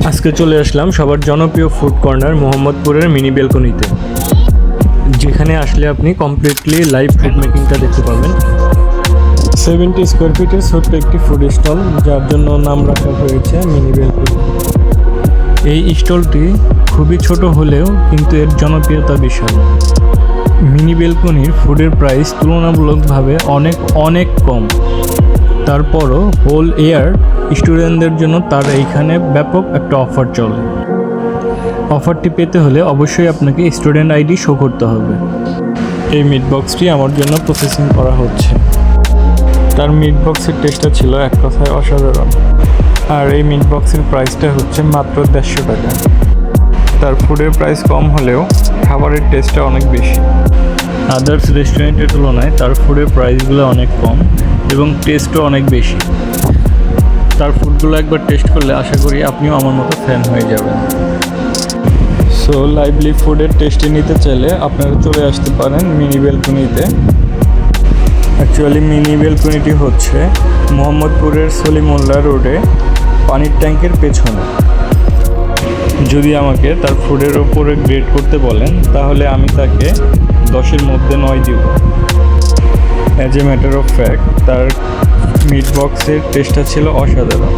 আজকে চলে আসলাম সবার জনপ্রিয় ফুড কর্নার মোহাম্মদপুরের মিনি বেলকনিতে, যেখানে আসলে আপনি কমপ্লিটলি লাইভ ফুড মেকিংটা দেখতে পাবেন। 70 স্কোয়ার ফিটের ছোট্ট একটি ফুড স্টল, যার জন্য নাম রাখা হয়েছে মিনি বেলকনি। এই স্টলটি খুবই ছোট হলেও কিন্তু এর জনপ্রিয়তা বিশাল। মিনি বেলকনির ফুডের প্রাইস তুলনামূলকভাবে অনেক কম। তারপরও হোল ইয়ার স্টুডেন্টদের জন্য তার এইখানে ব্যাপক একটা অফার চলে। অফারটি পেতে হলে অবশ্যই আপনাকে স্টুডেন্ট আইডি শো করতে হবে। এই মিট বক্সটি আমার জন্য প্রসেসিং করা হচ্ছে। তার মিট বক্সের টেস্টটা ছিল এক কথায় অসাধারণ। আর এই মিট বক্সের প্রাইসটা হচ্ছে মাত্র 150 টাকা। তার ফুডের প্রাইস কম হলেও খাবারের টেস্টটা অনেক বেশি। আদার্স রেস্টুরেন্টের তুলনায় তার ফুডের প্রাইসগুলো অনেক কম এবং টেস্টও অনেক বেশি। তার ফুডগুলো একবার টেস্ট করলে আশা করি আপনিও আমার মতো ফ্যান হয়ে যাবেন। সো লাইভলি ফুডের টেস্টে নিতে চাইলে আপনারা চলে আসতে পারেন মিনি বেলকনিতে। অ্যাকচুয়ালি মিনি বেলকনিটি হচ্ছে মোহাম্মদপুরের সলিমুল্লাহ রোডে পানির ট্যাঙ্কের পেছনে। যদি আমাকে তার ফুডের ওপরে গ্রেড করতে বলেন তাহলে আমি তাকে 10-এর মধ্যে 9 দিব। As a matter of fact তার মিট বক্সের টেস্টটা ছিল অসাধারণ।